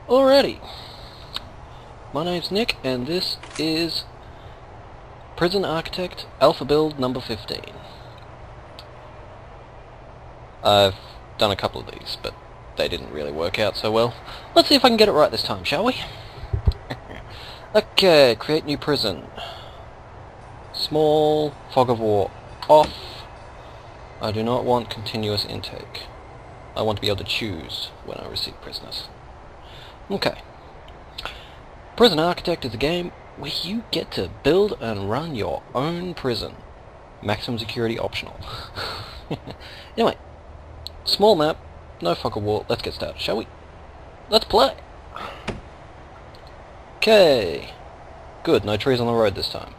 Alrighty, my name's Nick and this is Prison Architect Alpha Build number 15. I've done a couple of these, but they didn't really work out so well. Let's see if I can get it right this time, shall we? Okay, create new prison. Small, fog of war off. I do not want continuous intake. I want to be able to choose when I receive prisoners. Okay. Prison Architect is a game where you get to build and run your own prison. Maximum security optional. Anyway, small map, no fog of war, let's get started, shall we? Let's play! Okay. Good, no trees on the road this time.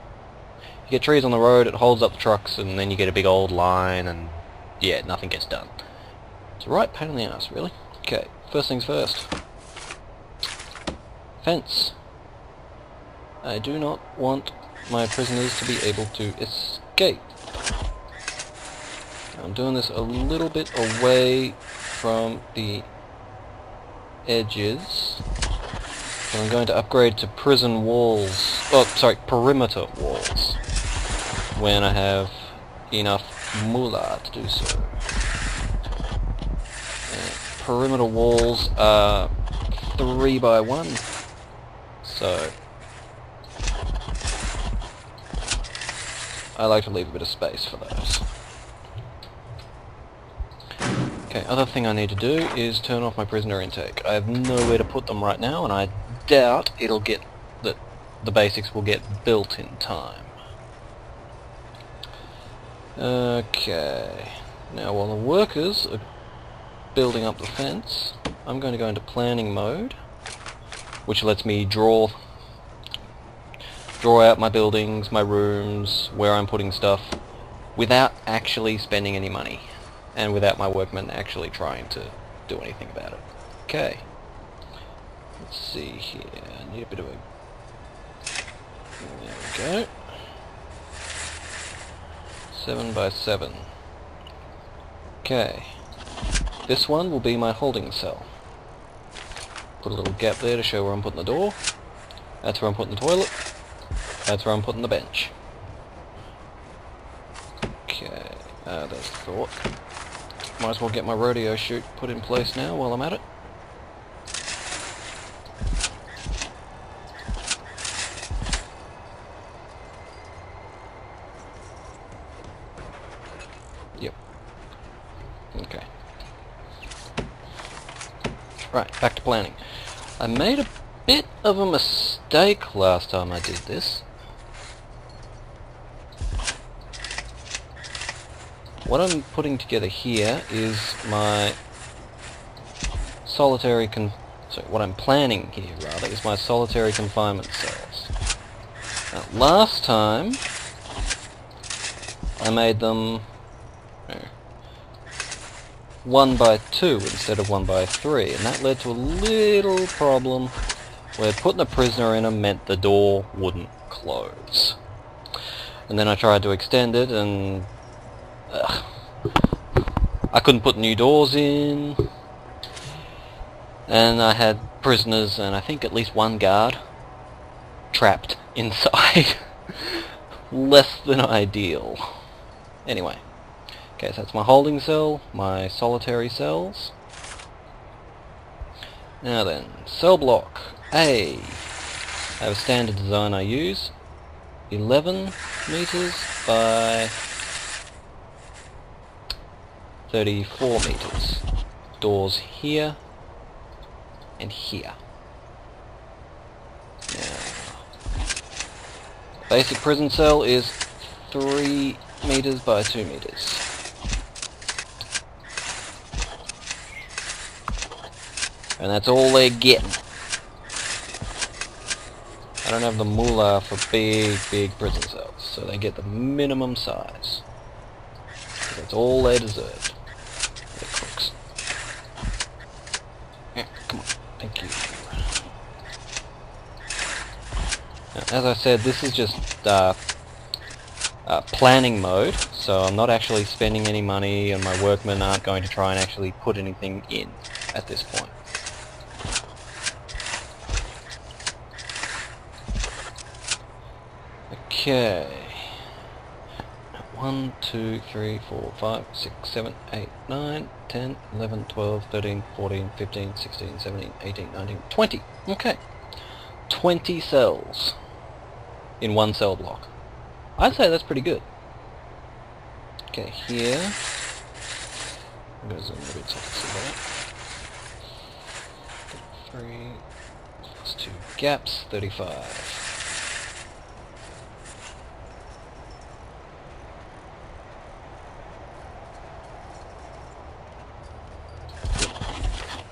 You get trees on the road, it holds up the trucks, and then you get a big old line, and yeah, nothing gets done. It's a right pain in the ass, really. Okay, first things first. Fence. I do not want my prisoners to be able to escape. I'm doing this a little bit away from the edges. So I'm going to upgrade to prison walls. Oh, sorry, perimeter walls. When I have enough moolah to do so. Perimeter walls are 3 by 1. So I like to leave a bit of space for those. Okay, other thing I need to do is turn off my prisoner intake. I have nowhere to put them right now, and I doubt it'll get that the basics will get built in time. Okay, now while the workers are building up the fence, I'm going to go into planning mode, which lets me draw out my buildings, my rooms, where I'm putting stuff, without actually spending any money, and without my workmen actually trying to do anything about it. Okay. Let's see here. I need a bit of a... There we go. 7 by 7. Okay. This one will be my holding cell. Put a little gap there to show where I'm putting the door. That's where I'm putting the toilet. That's where I'm putting the bench. Okay, there's the thought. Might as well get my rodeo chute put in place now while I'm at it. Yep. Okay. Right, back to planning. I made a bit of a mistake last time I did this. What I'm putting together here is my what I'm planning here rather is my solitary confinement cells. Now, last time I made them 1 by 2 instead of 1 by 3, and that led to a little problem where putting a prisoner in them meant the door wouldn't close. And then I tried to extend it, and I couldn't put new doors in, and I had prisoners and I think at least one guard trapped inside. Less than ideal. Anyway. Okay, so that's my holding cell, my solitary cells. Now then, cell block A. I have a standard design I use. 11 meters by 34 meters. Doors here and here. Now, basic prison cell is 3 meters by 2 meters. And that's all they're getting. I don't have the moolah for big prison cells, so they get the minimum size. That's all they deserve. They're crooks. Yeah, come on, thank you. Now, as I said, this is just planning mode, so I'm not actually spending any money, and my workmen aren't going to try and actually put anything in at this point. Okay. 1, 2, 3, 4, 5, 6, 7, 8, 9, 10, 11, 12, 13, 14, 15, 16, 17, 18, 19, 20. Okay. 20 cells in one cell block. I'd say that's pretty good. Okay, here. I'm going to zoom a bit so I can see that. 3 plus 2 gaps, 35.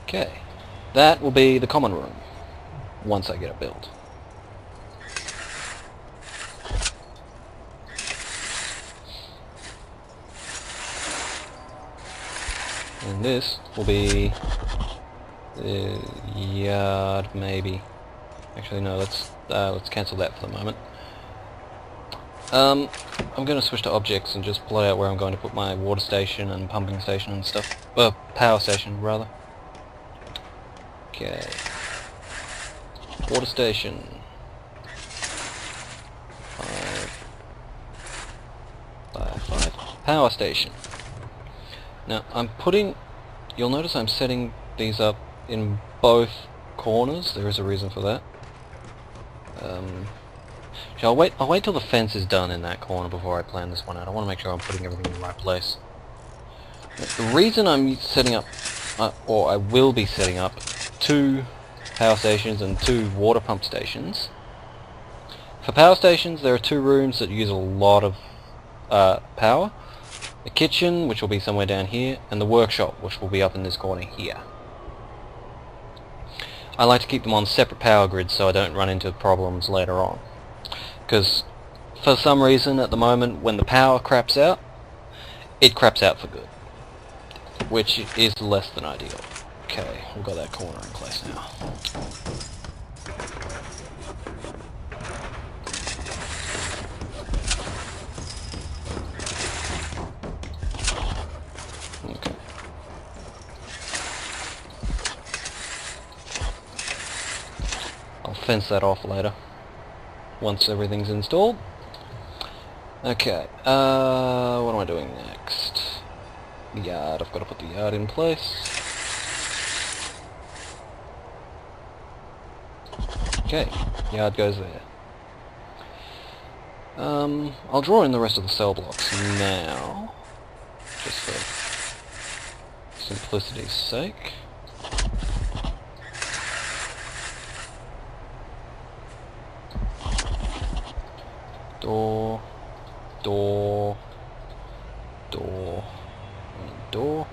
Okay, that will be the common room once I get it built. And this will be the yard, maybe. Actually, no. Let's cancel that for the moment. I'm going to switch to objects and just plot out where I'm going to put my water station and pumping station and stuff. Power station rather. Okay. Water station. 5. Power station. Now you'll notice I'm setting these up in both corners. There is a reason for that. I'll wait till the fence is done in that corner before I plan this one out. I want to make sure I'm putting everything in the right place. The reason I'm setting up, or I will be setting up, 2 power stations and 2 water pump stations. For power stations, there are 2 rooms that use a lot of power. The kitchen, which will be somewhere down here, and the workshop, which will be up in this corner here. I like to keep them on separate power grids so I don't run into problems later on. Because for some reason at the moment when the power craps out, it craps out for good. Which is less than ideal. Okay, we've got that corner in place now. Okay. I'll fence that off later, once everything's installed. Okay, what am I doing next? The yard, I've got to put the yard in place. Okay, yard goes there. I'll draw in the rest of the cell blocks now, just for simplicity's sake. Door, door, door, and door.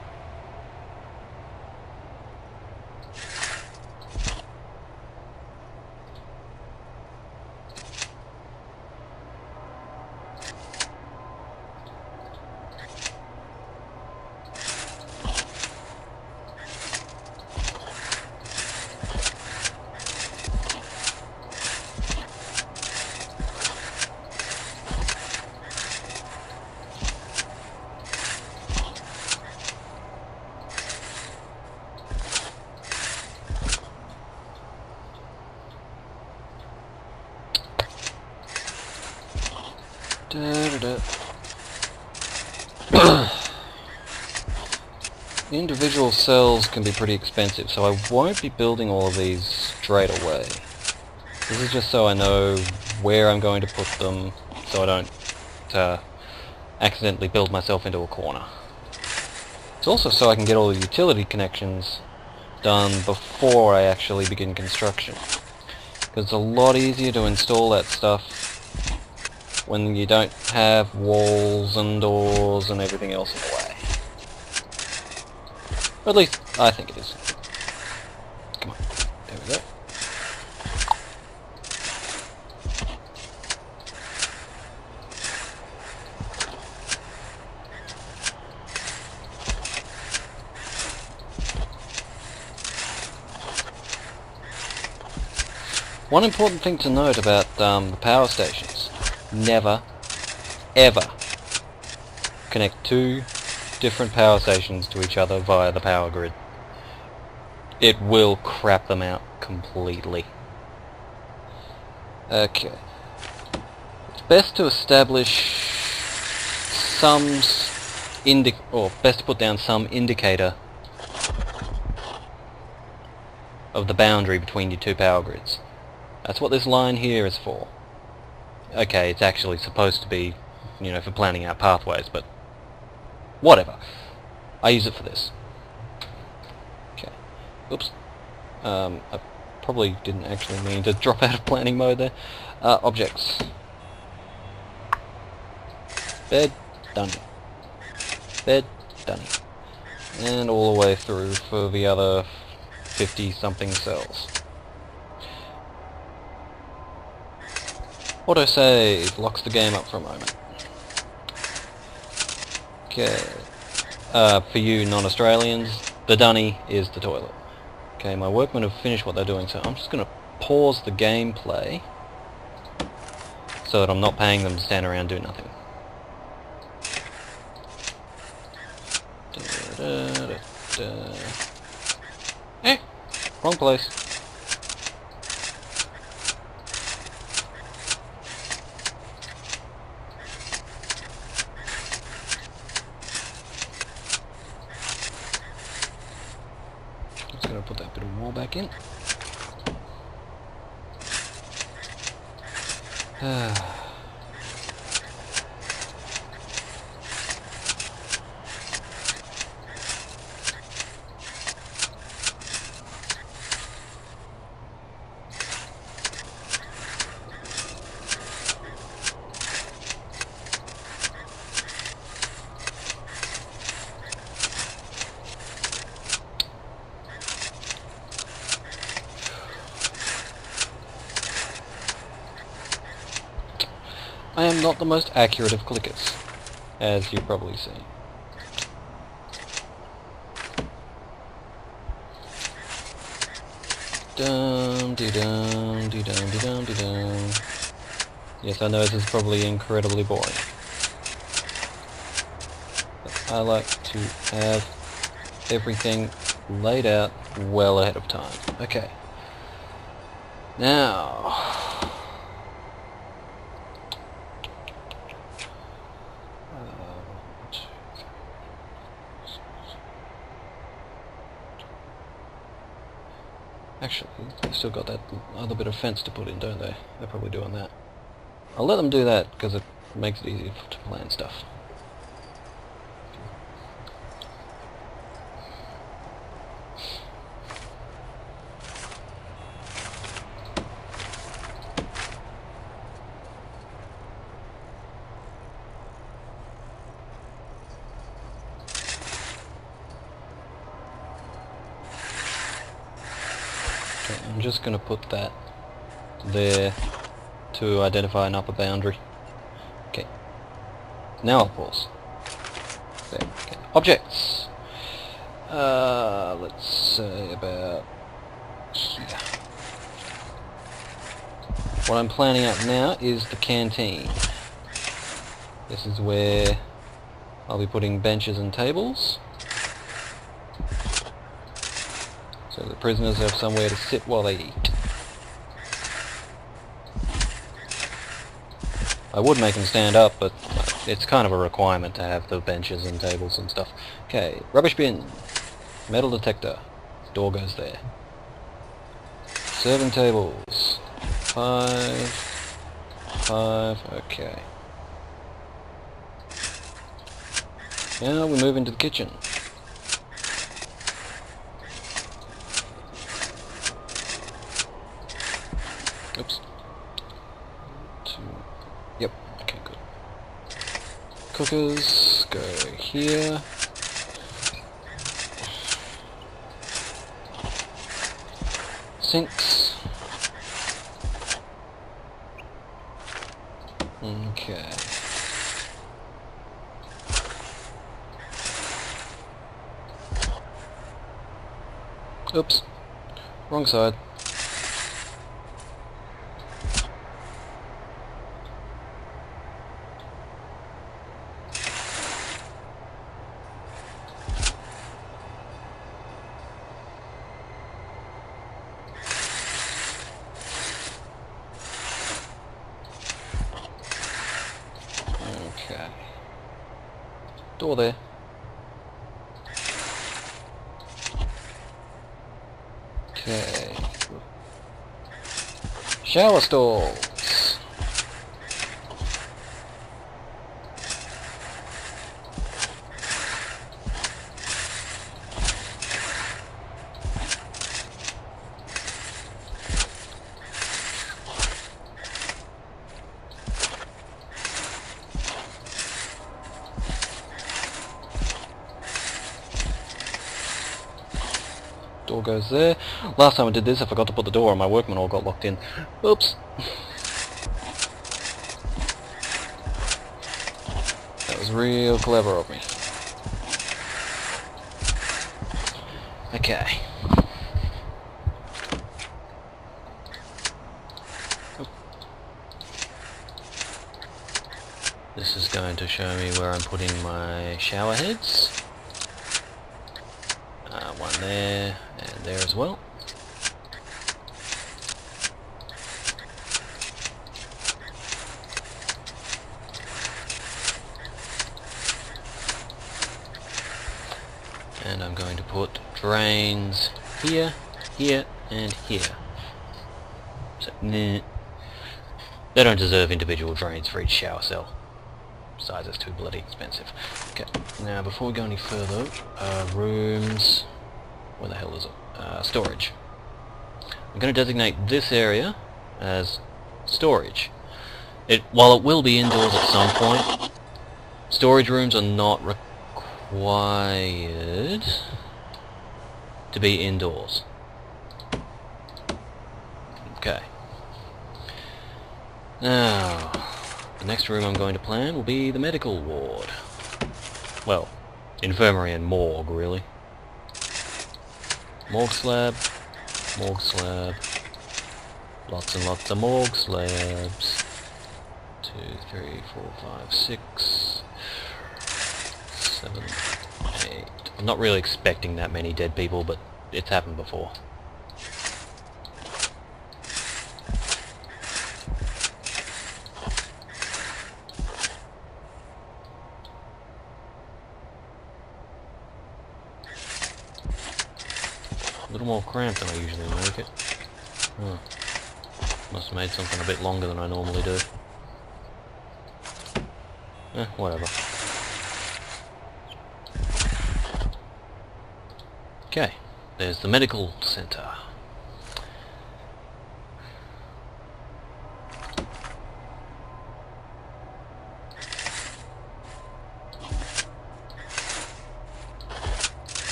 The individual cells can be pretty expensive, so I won't be building all of these straight away. This is just so I know where I'm going to put them, so I don't accidentally build myself into a corner. It's also so I can get all the utility connections done before I actually begin construction. Because it's a lot easier to install that stuff when you don't have walls and doors and everything else in the way. Or at least, I think it is. Come on. There we go. One important thing to note about the power stations. Never, ever connect 2 different power stations to each other via the power grid. It will crap them out completely. Okay. Let's best to establish some best to put down some indicator of the boundary between your two power grids. That's what this line here is for. Okay, it's actually supposed to be, you know, for planning out pathways, but whatever. I use it for this. Okay. Oops. I probably didn't actually mean to drop out of planning mode there. Objects. Bed, done. Bed, done. And all the way through for the other 50 something cells. Autosave locks the game up for a moment. Okay. For you non-Australians, the dunny is the toilet. Okay, my workmen have finished what they're doing, so I'm just going to pause the gameplay so that I'm not paying them to stand around and do nothing. Wrong place. Just gonna put that bit of wall back in. I am not the most accurate of clickers, as you probably see. Dum dee dum dee dum dee dum dee dum. Yes, I know this is probably incredibly boring, but I like to have everything laid out well ahead of time. Okay. Now, actually, they've still got that other bit of fence to put in, don't they? They're probably doing that. I'll let them do that because it makes it easier to plan stuff. I'm just going to put that there to identify an upper boundary. Okay. Now I'll pause. There. Okay. Objects. Let's say about here. What I'm planning out now is the canteen. This is where I'll be putting benches and tables, so the prisoners have somewhere to sit while they eat. I would make them stand up, but it's kind of a requirement to have the benches and tables and stuff. Okay, rubbish bin, metal detector, door goes there. Serving tables, 5, okay. Now we move into the kitchen. Oops. Yep, okay, good. Cookers go here. Sinks. Okay. Oops. Wrong side. Okay. Door there. Okay. Shower stalls. Door goes there. Last time I did this, I forgot to put the door on. My workmen all got locked in. Oops. That was real clever of me. Okay. This is going to show me where I'm putting my shower heads. One there, and there as well. And I'm going to put drains here, here, and here. So, nah. They don't deserve individual drains for each shower cell. Besides, it's too bloody expensive. Okay, now before we go any further, rooms... Where the hell is it? Storage. I'm going to designate this area as storage. While it will be indoors at some point, storage rooms are not required to be indoors. Okay. Now, the next room I'm going to plan will be the medical ward. Well, infirmary and morgue, really. Morgue slab, lots and lots of morgue slabs. 2, 3, 4, 5, 6, 7, 8. I'm not really expecting that many dead people, but it's happened before. A little more cramped than I usually make it. Huh. Must have made something a bit longer than I normally do. Whatever. Okay, there's the medical center.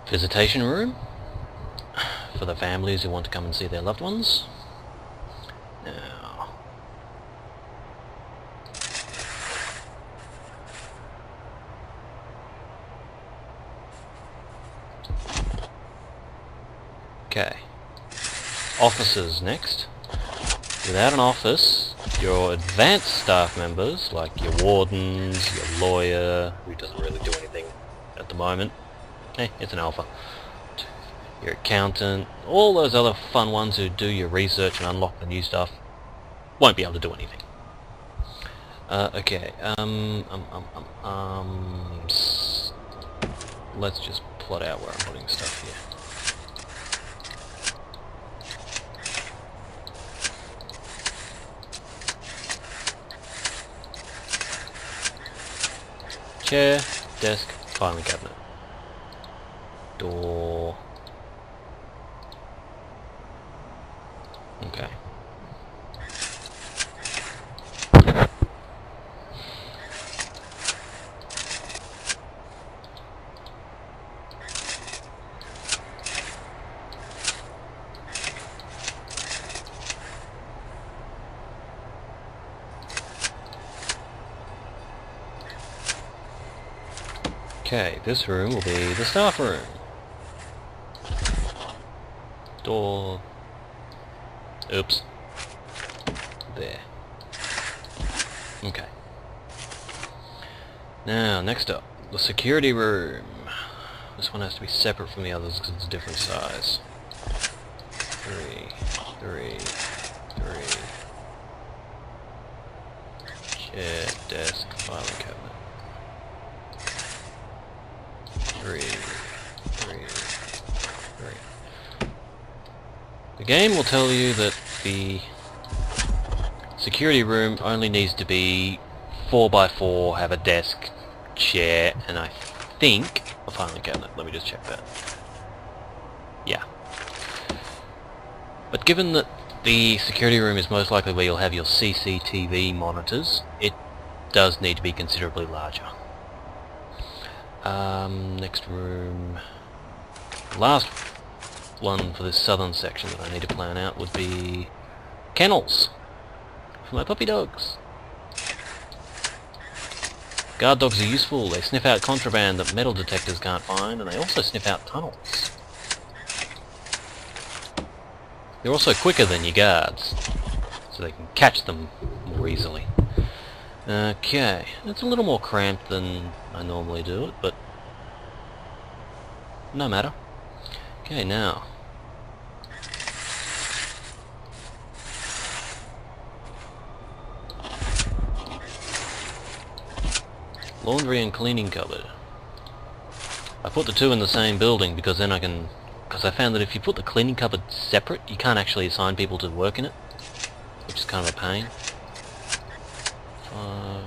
Visitation room for the families who want to come and see their loved ones. Now, okay, offices next. Without an office, your advanced staff members, like your wardens, your lawyer, who doesn't really do anything at the moment, it's an alpha. Your accountant, all those other fun ones who do your research and unlock the new stuff, won't be able to do anything. Okay, let's just plot out where I'm putting stuff here. Chair, desk, filing cabinet. Door. Okay. Okay, this room will be the staff room. Door. Oops. There. Okay. Now, next up, the security room. This one has to be separate from the others because it's a different size. 3, 3, 3. Chair, desk, filing cabinet. 3, 3, 3. The game will tell you that the security room only needs to be 4x4, have a desk, chair, and I think a filing cabinet. Let me just check that. Yeah. But given that the security room is most likely where you'll have your CCTV monitors, it does need to be considerably larger. Next room. Last one for this southern section that I need to plan out would be kennels for my puppy dogs. Guard dogs are useful. They sniff out contraband that metal detectors can't find, and they also sniff out tunnels. They're also quicker than your guards, so they can catch them more easily. Okay, it's a little more cramped than I normally do it, but no matter. Okay, now. Laundry and cleaning cupboard. I put the two in the same building because then I can... because I found that if you put the cleaning cupboard separate, you can't actually assign people to work in it, which is kind of a pain. 5,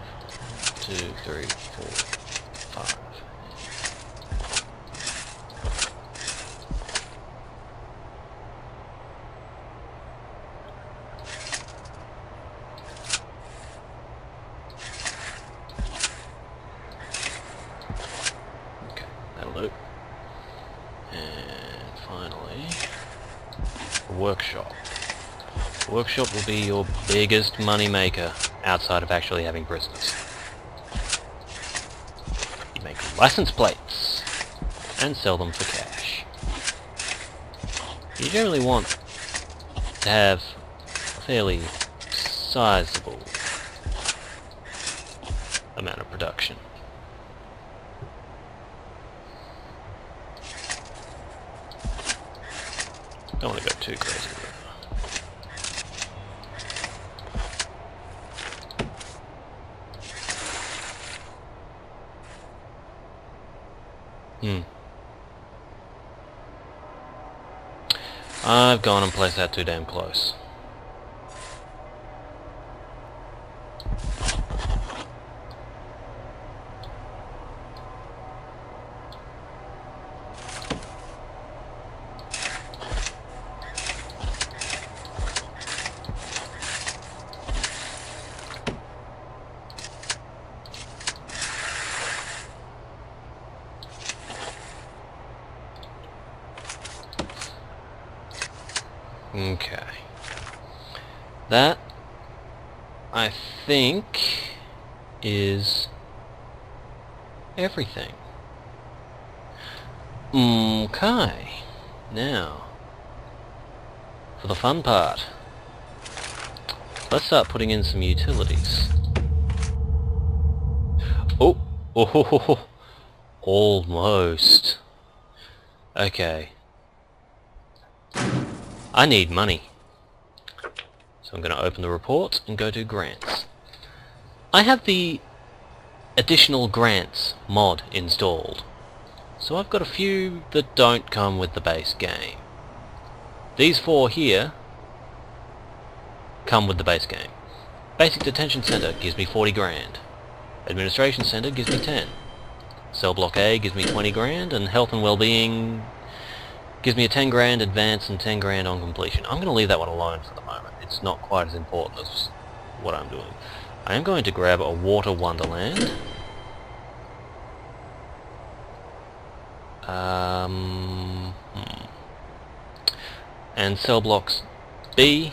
2, 3, 4, 5. Okay, that'll do. And finally, a workshop. The workshop will be your biggest money maker outside of actually having prisoners. You make license plates and sell them for cash. You generally want to have a fairly sizable amount of production. Don't want to go too crazy with it. I've gone and placed that too damn close. Okay. That, I think, is everything. Okay. Now, for the fun part. Let's start putting in some utilities. Oh! Oh! Almost. Okay. I need money. So I'm going to open the report and go to grants. I have the additional grants mod installed. So I've got a few that don't come with the base game. These 4 here come with the base game. Basic Detention Center gives me 40 grand. Administration Center gives me 10. Cell Block A gives me 20 grand, and Health and Wellbeing gives me a 10 grand advance and 10 grand on completion. I'm going to leave that one alone for the moment. It's not quite as important as what I'm doing. I am going to grab a Water Wonderland. And cell blocks B,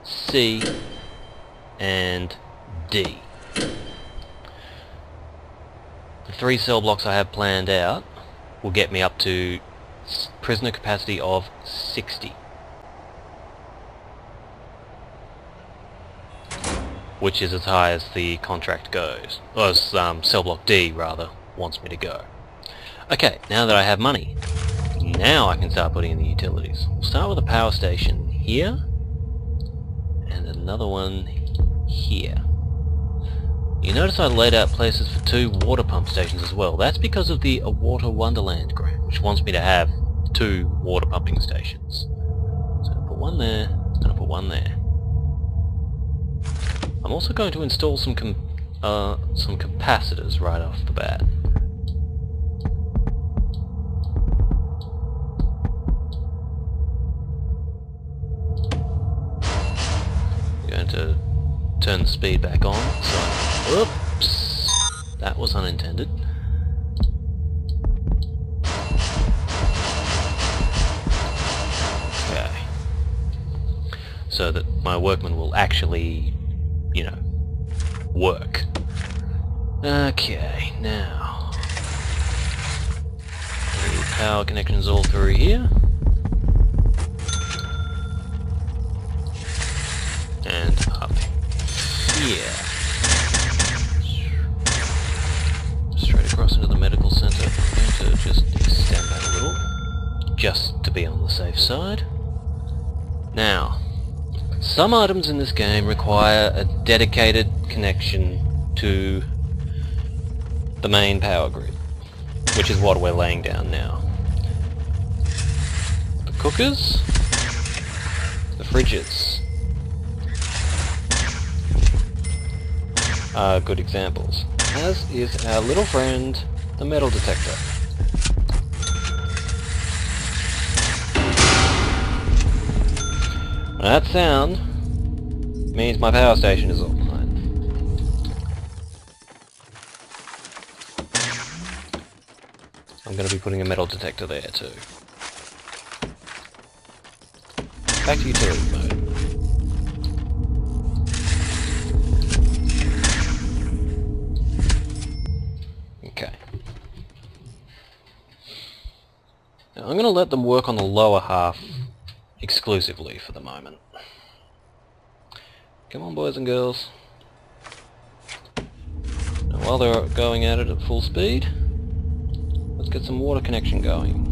C, and D. The 3 cell blocks I have planned out will get me up to prisoner capacity of 60. Which is as high as the contract goes. Or as cell block D, rather, wants me to go. Okay, now that I have money, now I can start putting in the utilities. We'll start with a power station here, and another one here. You notice I laid out places for 2 water pump stations as well. That's because of the A Water Wonderland grant, which wants me to have 2 water pumping stations. So I'm going to put one there, I'm going to put one there. I'm also going to install some capacitors right off the bat. I'm going to turn the speed back on, so oops, that was unintended. Okay, so that my workmen will actually, you know, work. Okay, now the power connections all through here, and up here, straight across into the medical center. I'm going to just extend that a little, just to be on the safe side. Now, some items in this game require a dedicated connection to the main power grid, which is what we're laying down now. The cookers, the fridges are good examples, as is our little friend, the metal detector. That sound means my power station is offline. I'm going to be putting a metal detector there too. Back to utility mode. Okay. Now I'm going to let them work on the lower half exclusively for the moment. Come on, boys and girls. Now while they're going at it at full speed, let's get some water connection going.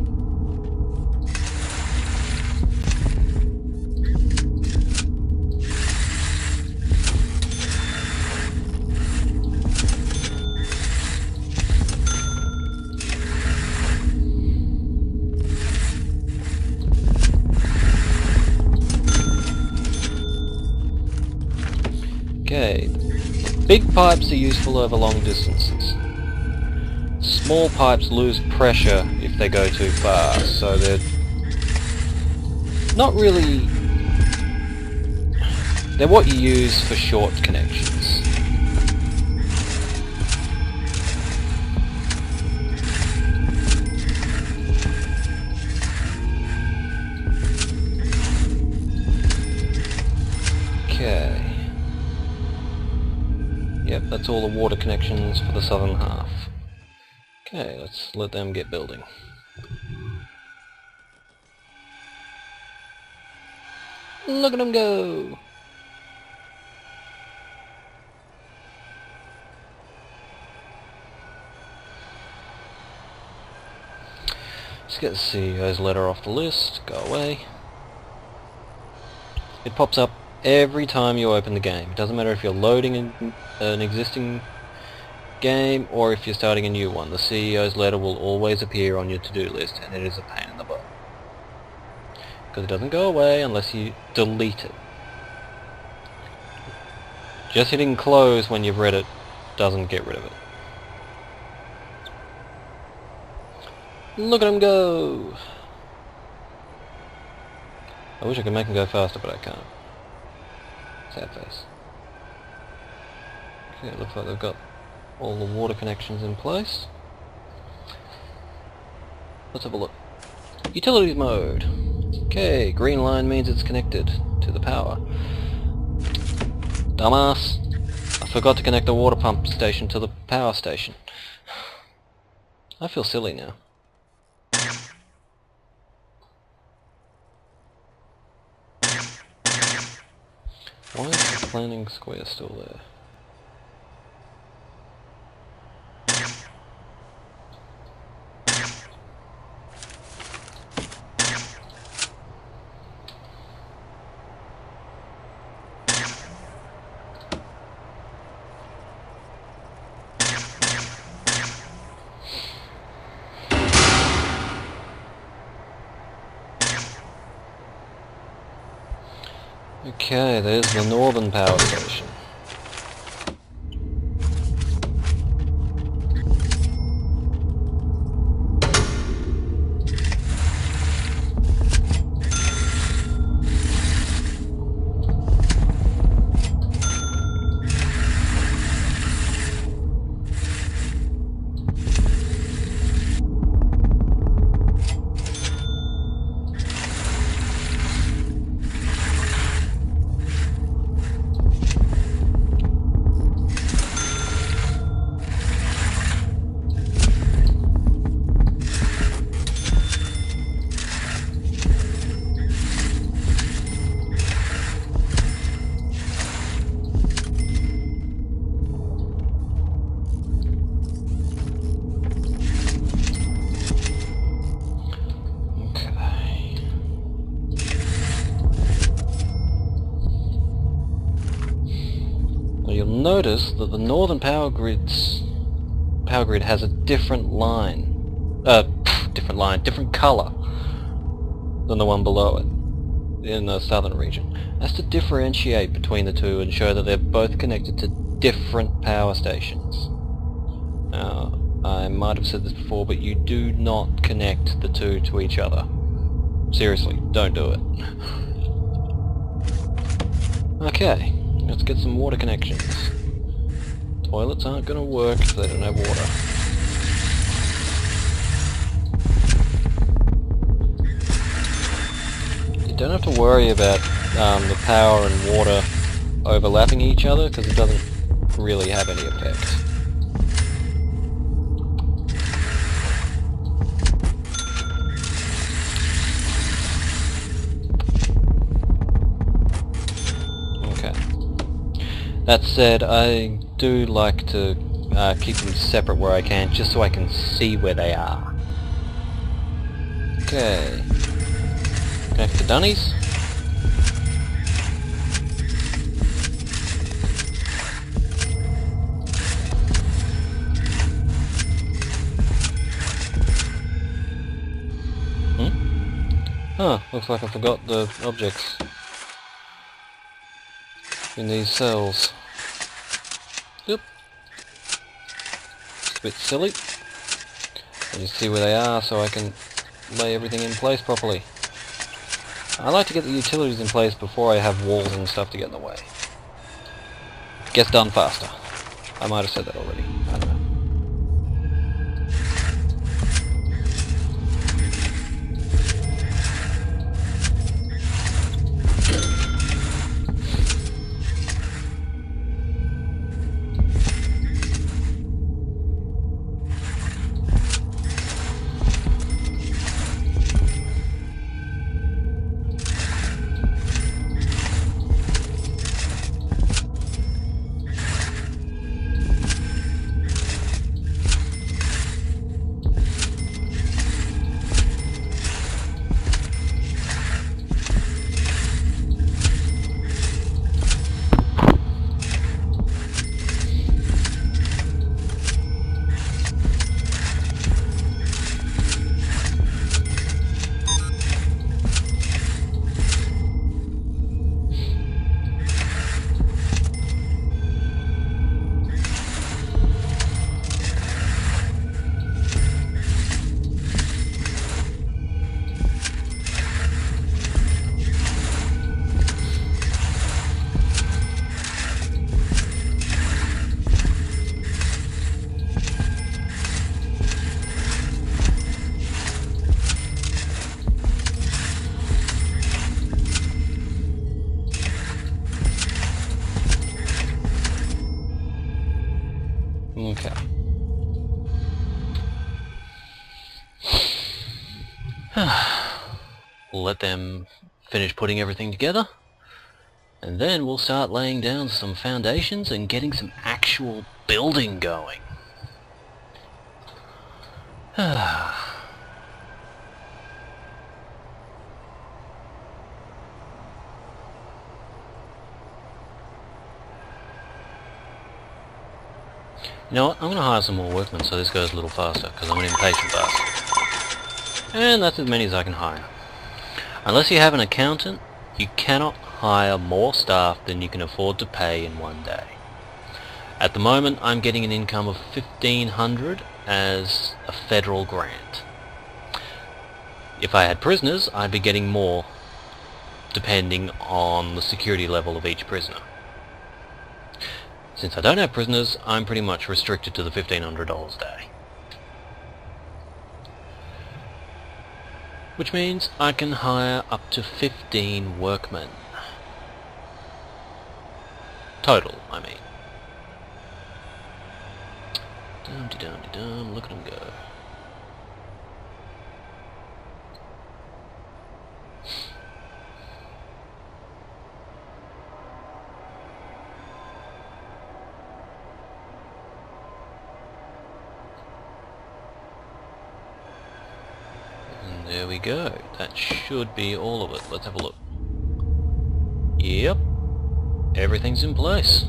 Okay, big pipes are useful over long distances. Small pipes lose pressure if they go too far, so they're not really... they're what you use for short connections. Okay. Yep, that's all the water connections for the southern half. Okay, let's let them get building. Look at them go! Let's get the CEO's letter off the list, go away. It pops up every time you open the game. It doesn't matter if you're loading an existing game or if you're starting a new one. The CEO's letter will always appear on your to-do list, and it is a pain in the butt. Because it doesn't go away unless you delete it. Just hitting close when you've read it doesn't get rid of it. Look at him go! I wish I could make him go faster, but I can't. Sad face. Okay, it looks like they've got all the water connections in place. Let's have a look. Utilities mode. Okay, green line means it's connected to the power. Dumbass! I forgot to connect the water pump station to the power station. I feel silly now. Why is the planning square still there? Okay, there's the northern power station. You'll notice that the northern power grid has a different different colour than the one below it in the southern region. That's to differentiate between the two and show that they're both connected to different power stations. Now, I might have said this before, but you do not connect the two to each other. Seriously, don't do it. Okay. Let's get some water connections. Toilets aren't going to work if they don't have water. You don't have to worry about the power and water overlapping each other because it doesn't really have any effect. That said, I do like to keep them separate where I can, just so I can see where they are. Okay. Connect the dunnies. Huh, looks like I forgot the objects in these cells. Yep. It's a bit silly. I just see where they are so I can lay everything in place properly. I like to get the utilities in place before I have walls and stuff to get in the way. Gets done faster. I might have said that already. I don't know. Okay. We'll let them finish putting everything together, and then we'll start laying down some foundations and getting some actual building going. You know what, I'm going to hire some more workmen so this goes a little faster, because I'm an impatient bastard. And that's as many as I can hire. Unless you have an accountant, you cannot hire more staff than you can afford to pay in one day. At the moment, I'm getting an income of $1,500 as a federal grant. If I had prisoners, I'd be getting more, depending on the security level of each prisoner. Since I don't have prisoners, I'm pretty much restricted to the $1,500 a day. Which means I can hire up to 15 workmen. Total, I mean. Dum-de-dum-de-dum, look at them go. And there we go. That should be all of it. Let's have a look. Yep. Everything's in place.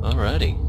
Alrighty.